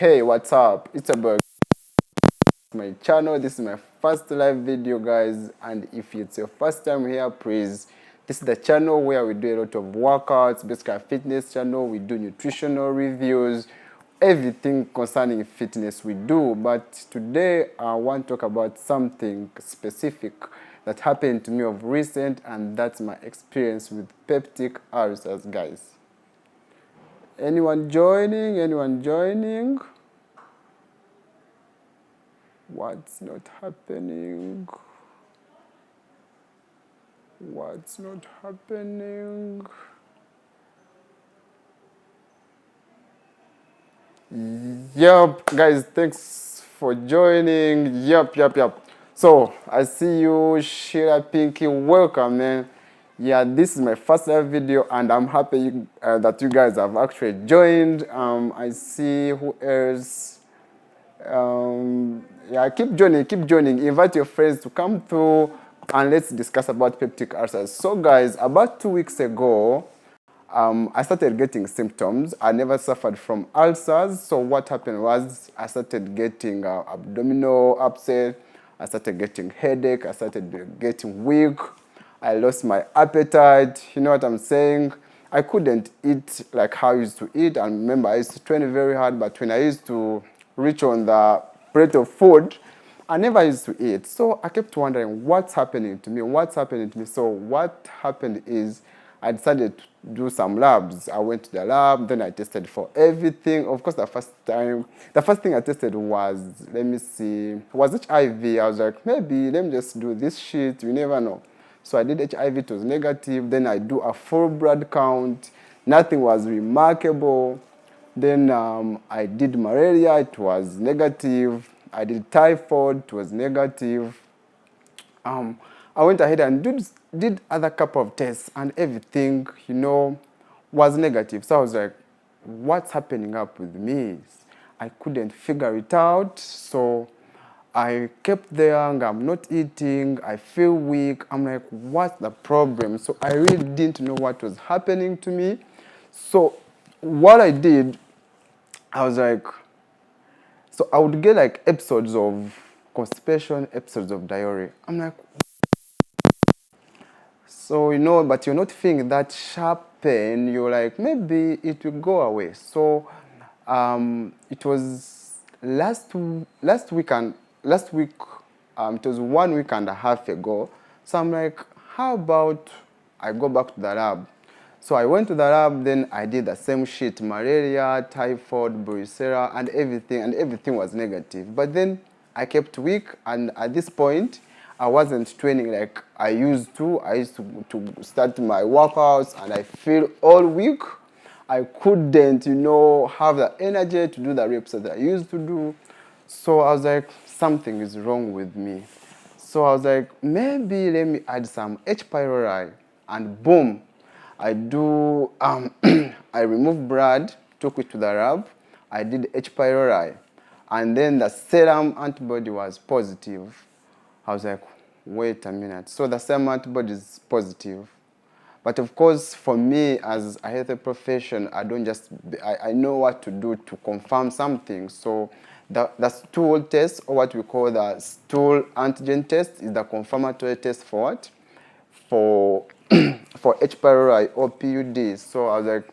Hey, what's up? It's about my channel. This is my first live video, guys, and if it's your first time here, please, this is the channel where we do a lot of workouts, basically a fitness channel. We do nutritional reviews, everything concerning fitness we do. But today I want to talk about something specific that happened to me of recent, and that's my experience with peptic ulcers, guys. Anyone joining? What's not happening? What's not happening? Yep, guys, thanks for joining. Yep. So, I see you, Sheila Pinky. Welcome, man. Yeah, this is my first live video, and I'm happy that you guys have actually joined. I see who else. Yeah, keep joining. Invite your friends to come through and let's discuss about peptic ulcers. So guys, about 2 weeks ago, I started getting symptoms. I never suffered from ulcers. So what happened was I started getting abdominal upset. I started getting headache. I started getting weak. I lost my appetite. You know what I'm saying? I couldn't eat like how I used to eat. I remember I used to train very hard, but when I used to reach on the plate of food, I never used to eat. So I kept wondering what's happening to me. So what happened is I decided to do some labs. I went to the lab, then I tested for everything. Of course, the first thing I tested was, was HIV. I was like, maybe let me just do this shit, you never know. So I did HIV, it was negative. Then I do a full blood count. Nothing was remarkable. Then I did malaria, it was negative. I did typhoid, it was negative. I went ahead and did other couple of tests, and everything, was negative. So I was like, what's happening up with me? I couldn't figure it out. So I kept there, and I'm not eating, I feel weak. I'm like, what's the problem? So I really didn't know what was happening to me. So what I did, I was like, so I would get like episodes of constipation, episodes of diarrhea. I'm like, so but you're not feeling that sharp pain. You're like, maybe it will go away. So it was last week, it was 1 week and a half ago. So I'm like, how about I go back to the lab? So I went to the lab, then I did the same shit, malaria, typhoid, varicella, and everything was negative. But then I kept weak, and at this point, I wasn't training like I used to. I used to start my workouts, and I feel all weak. I couldn't, have the energy to do the reps that I used to do. So I was like, something is wrong with me. So I was like, maybe let me add some H. pylori, and boom, I do, I removed blood, took it to the lab, I did H. pylori, and then the serum antibody was positive. I was like, wait a minute. So the serum antibody is positive. But of course, for me as a health profession, I know what to do to confirm something. So the stool test, or what we call the stool antigen test, is the confirmatory test for what? For H. pylori or PUD. So I was like,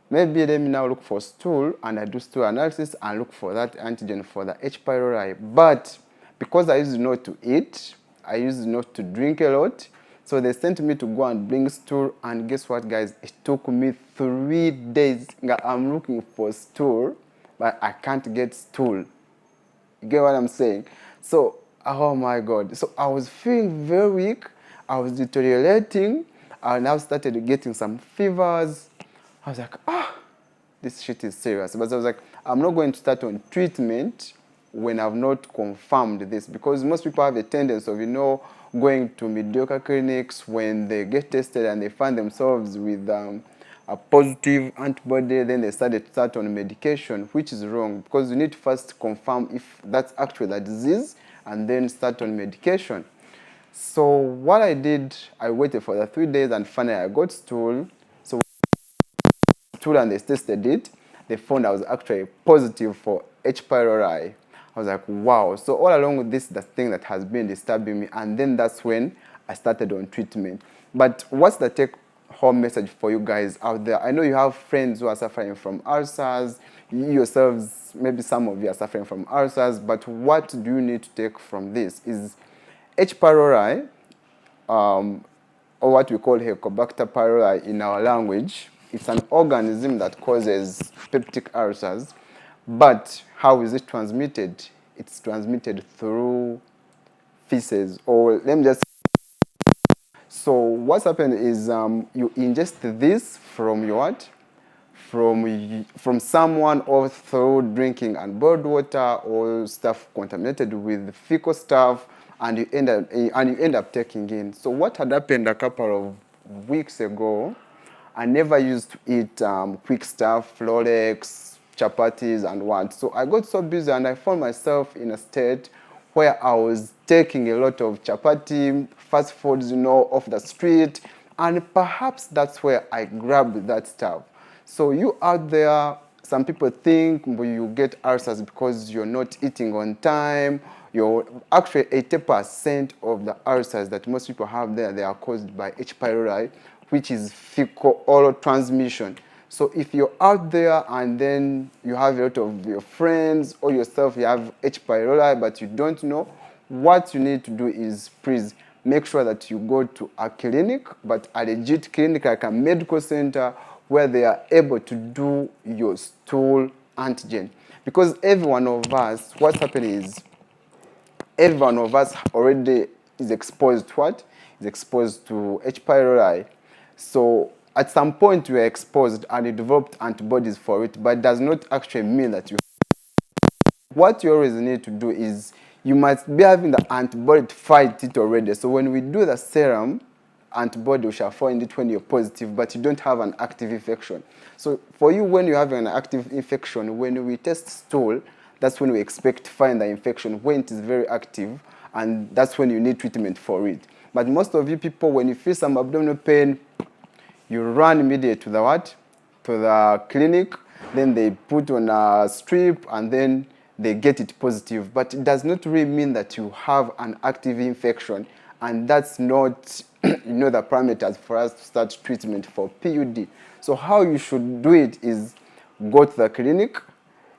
maybe let me now look for stool, and I do stool analysis and look for that antigen for the H. pylori. But because I used not to eat, I used not to drink a lot, so they sent me to go and bring stool, and guess what, guys? It took me 3 days. I'm looking for stool, but I can't get stool. You get what I'm saying? So, oh my God. So I was feeling very weak. I was deteriorating. I now started getting some fevers. I was like, this shit is serious. But I was like, I'm not going to start on treatment when I've not confirmed this, because most people have a tendency of, going to mediocre clinics when they get tested and they find themselves with a positive antibody, then they start on medication, which is wrong, because you need to first confirm if that's actually the disease and then start on medication. So what I did, I waited for the 3 days, and finally I got stool. So stool, and they tested it. They found I was actually positive for H. pylori. I was like, wow. So all along, this is the thing that has been disturbing me. And then that's when I started on treatment. But what's the take-home message for you guys out there? I know you have friends who are suffering from ulcers. You yourselves, maybe some of you are suffering from ulcers. But what do you need to take from this? Is H. pylori, or what we call Helicobacter pylori in our language, it's an organism that causes peptic ulcers. But how is it transmitted? It's transmitted through feces, or let me just. So what's happened is you ingest this from your what? From someone, or through drinking unboiled water or stuff contaminated with fecal stuff, and you end up taking in. So what had happened a couple of weeks ago, I never used to eat quick stuff, Rolex, chapatis, and what. So I got so busy and I found myself in a state where I was taking a lot of chapati, fast foods, off the street, and perhaps that's where I grabbed that stuff. So you out there, some people think you get ulcers because you're not eating on time. You're actually 80% of the ulcers that most people have there, they are caused by H. pylori, which is fecal oral transmission. So if you're out there and then you have a lot of your friends or yourself, you have H. pylori, but you don't know, what you need to do is please make sure that you go to a clinic, but a legit clinic like a medical center where they are able to do your stool antigen. Because every one of us, what's happening is every one of us already is exposed to what? Is exposed to H. pylori. So at some point you are exposed and you developed antibodies for it, but it does not actually mean that you. What you always need to do is you must be having the antibody to fight it already. So when we do the serum, antibody, we shall find it when you're positive, but you don't have an active infection. So for you, when you have an active infection, when we test stool, that's when we expect to find the infection when it is very active, and that's when you need treatment for it. But most of you people, when you feel some abdominal pain, you run immediately to the what? To the clinic, then they put on a strip, and then they get it positive. But it does not really mean that you have an active infection, and that's not the parameters for us to start treatment for PUD. So how you should do it is go to the clinic,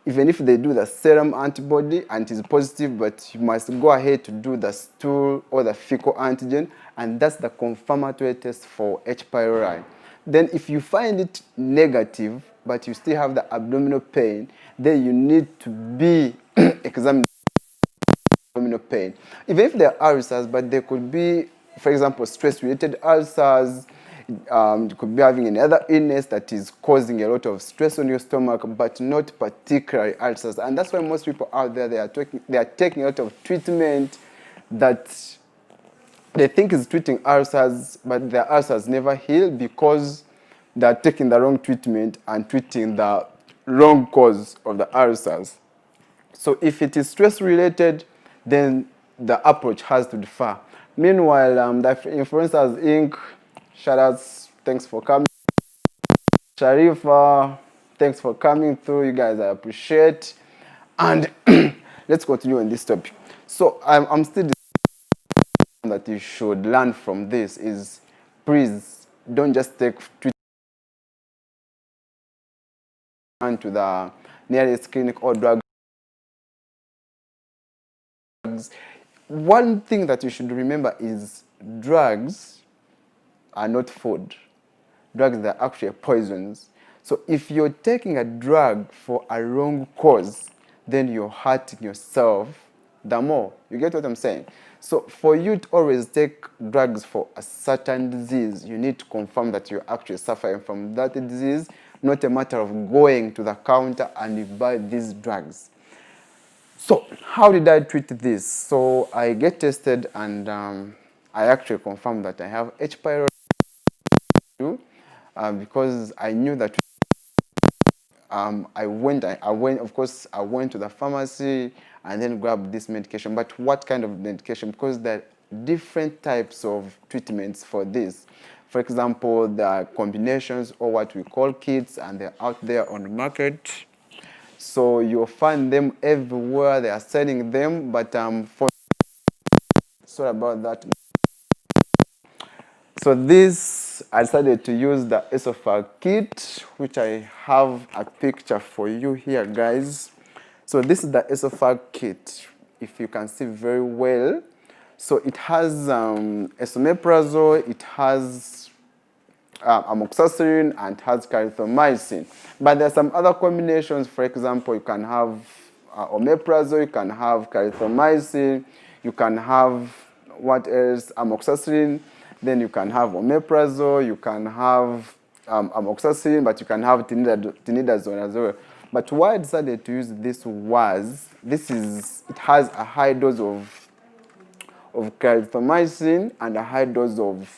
even if they do the serum antibody and it is positive, but you must go ahead to do the stool or the fecal antigen, and that's the confirmatory test for H. pylori. Then if you find it negative, but you still have the abdominal pain, then you need to be examined for abdominal pain. Even if they're ulcers, but they could be, for example, stress-related ulcers. You could be having another illness that is causing a lot of stress on your stomach, but not particularly ulcers. And that's why most people out there, they are taking a lot of treatment that they think is treating ulcers, but their ulcers never heal because they're taking the wrong treatment and treating the wrong cause of the ulcers. So if it is stress-related, then the approach has to differ. Meanwhile, the Influencers Inc., shoutouts, thanks for coming. Sharifa, thanks for coming through. You guys, I appreciate. And let's continue on this topic. So I'm still that you should learn from this is, please don't just take treatment to the nearest clinic or drugs. One thing that you should remember is drugs are not food. Drugs are actually poisons. So if you're taking a drug for a wrong cause, then you're hurting yourself the more. You get what I'm saying? So for you to always take drugs for a certain disease, you need to confirm that you're actually suffering from that disease, not a matter of going to the counter and you buy these drugs. So how did I treat this? So I get tested and I actually confirmed that I have H. pylori because I knew that I went, of course, I went to the pharmacy and then grabbed this medication. But what kind of medication? Because there are different types of treatments for this. For example, there are combinations or what we call kits, and they're out there on the market. So you'll find them everywhere. They are selling them, but sorry about that. So this, I decided to use the esophagus kit, which I have a picture for you here, guys. So this is the esophagus kit, if you can see very well. So it has esomeprazole, it has amoxicillin, and has clarithromycin. But there are some other combinations. For example, you can have omeprazole, you can have clarithromycin, you can have what else? Amoxicillin. Then you can have omeprazole, you can have amoxicillin, but you can have tinidazole as well. But why I decided to use this was, it has a high dose of clarithromycin and a high dose of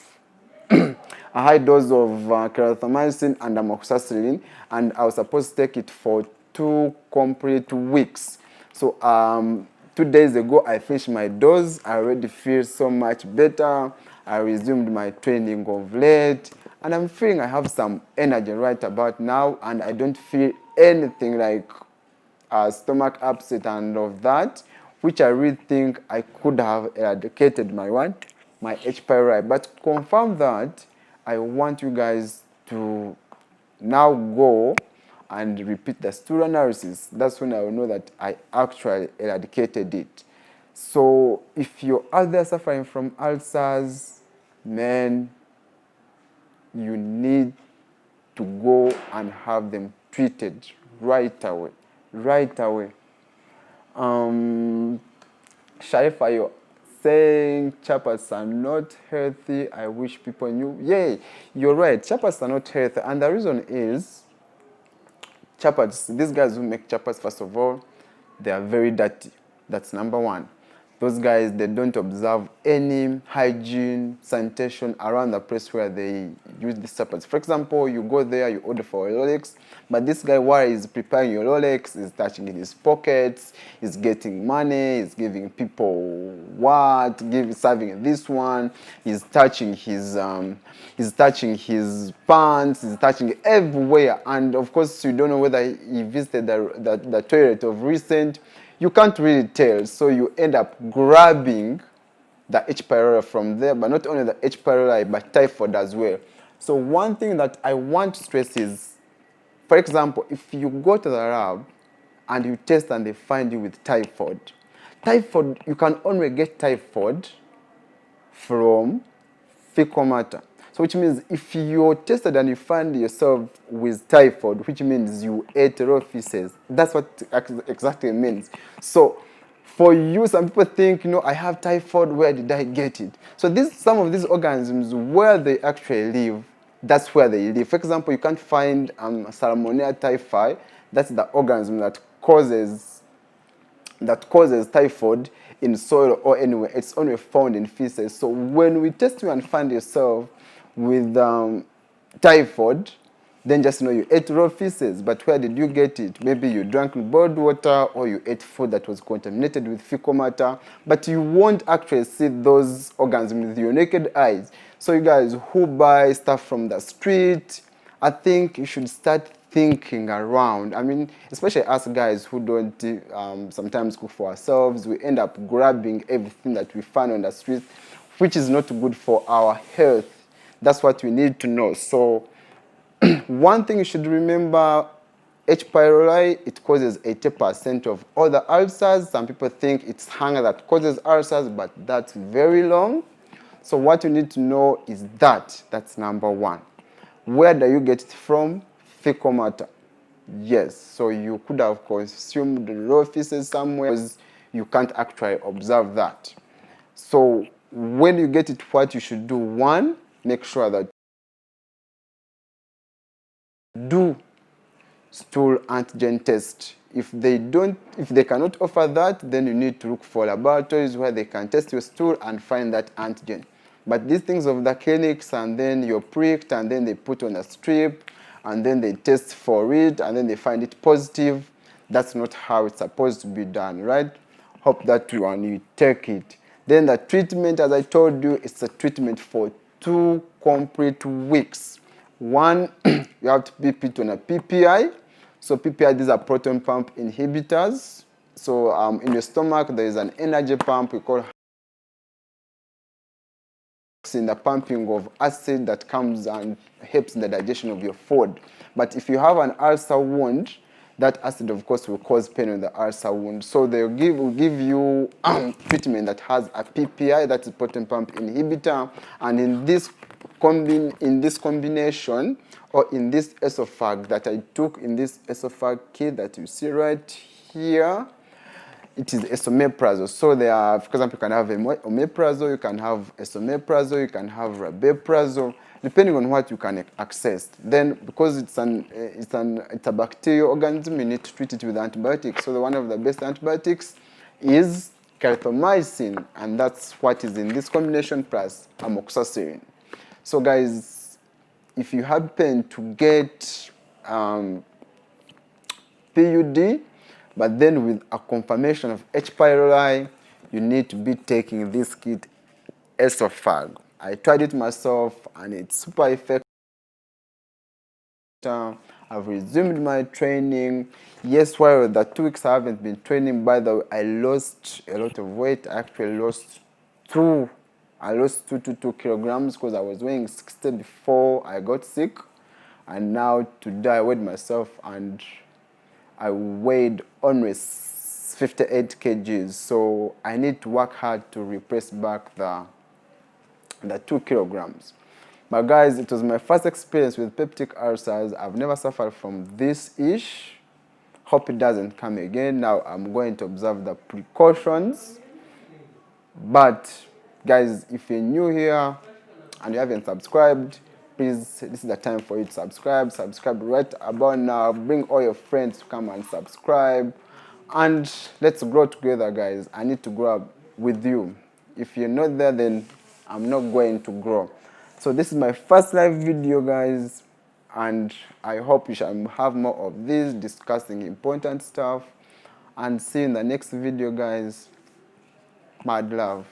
clarithromycin and amoxicillin, and I was supposed to take it for 2 complete weeks. So 2 days ago I finished my dose. I already feel so much better. I resumed my training of late, and I'm feeling I have some energy right about now, and I don't feel anything like stomach upset and of that, which I really think I could have eradicated my H. pylori. But to confirm that, I want you guys to now go and repeat the stool analysis. That's when I will know that I actually eradicated it. So if you're out there suffering from ulcers, man, you need to go and have them treated right away. Right away. Sharifa, you're saying chapats are not healthy. I wish people knew. Yeah, you're right. Chapats are not healthy. And the reason is, chapats, these guys who make chapats, first of all, they are very dirty. That's number one. Those guys, they don't observe any hygiene, sanitation around the place where they use the chapats. For example, you go there, you order for a Rolex, but this guy, while he's preparing your Rolex, is touching in his pockets, he's getting money, he's giving people serving this one, he's touching his pants, he's touching everywhere, and of course, you don't know whether he visited the toilet of recent. You can't really tell, so you end up grabbing the H. pylori from there, but not only the H. pylori, but typhoid as well. So one thing that I want to stress is, for example, if you go to the lab and you test and they find you with typhoid, you can only get typhoid from fecal matter. So which means if you're tested and you find yourself with typhoid, which means you ate raw feces, that's what exactly means. So for you, some people think, I have typhoid, where did I get it? So some of these organisms, where they actually live, that's where they live. For example, you can't find Salmonella typhi, that's the organism that causes typhoid in soil or anywhere. It's only found in feces. So when we test you and find yourself with typhoid, then just know you ate raw feces. But where did you get it? Maybe you drank boiled water, or you ate food that was contaminated with fecal matter. But you won't actually see those organisms with your naked eyes. So you guys who buy stuff from the street, I think you should start thinking around. I mean, especially us guys who don't sometimes cook for ourselves, we end up grabbing everything that we find on the street, which is not good for our health. That's what we need to know. So one thing you should remember, H. pylori, it causes 80% of all the ulcers. Some people think it's hunger that causes ulcers, but that's very wrong. So what you need to know is that's number one. Where do you get it from? Fecal matter. Yes, so you could have consumed raw feces somewhere, because you can't actually observe that. So when you get it, what you should do, one, make sure that do stool antigen test. If they cannot offer that, then you need to look for laboratories where they can test your stool and find that antigen. But these things of the clinics, and then you're pricked, and then they put on a strip, and then they test for it, and then they find it positive, that's not how it's supposed to be done, right? Hope that you take it. Then the treatment, as I told you, it's a treatment for 2 complete weeks. One, you have to be put on a PPI So PPI, these are proton pump inhibitors. So in your stomach, there is an energy pump we call in the pumping of acid that comes and helps in the digestion of your food. But if you have an ulcer wound, that acid, of course, will cause pain in the ulcer wound. So will give you treatment that has a PPI, that is proton pump inhibitor, and in this combination, or in this esophag that I took, in this esophag kit that you see right here, it is esomeprazole. So there are, for example, you can have omeprazole, you can have esomeprazole, you can have rabeprazole, depending on what you can access. Then, because it's a bacterial organism, you need to treat it with antibiotics. So one of the best antibiotics is clarithromycin, and that's what is in this combination plus amoxicillin. So guys, if you happen to get PUD, but then with a confirmation of H. pylori, you need to be taking this kit esophag. I tried it myself and it's super effective. I've resumed my training. Yes, while the 2 weeks I haven't been training, by the way, I lost a lot of weight. I actually lost 2 to 2 kilograms because I was weighing 60 before I got sick. And now today I weighed myself and I weighed almost 58 kgs, so I need to work hard to replace back the 2 kilograms. But guys, it was my first experience with peptic ulcers. I've never suffered from this ish. Hope it doesn't come again. Now I'm going to observe the precautions. But guys, if you're new here and you haven't subscribed, please, this is the time for you to subscribe. Subscribe right about now. Bring all your friends to come and subscribe. And let's grow together, guys. I need to grow up with you. If you're not there, then I'm not going to grow. So this is my first live video, guys. And I hope you shall have more of this, discussing important stuff. And see you in the next video, guys. Mad love.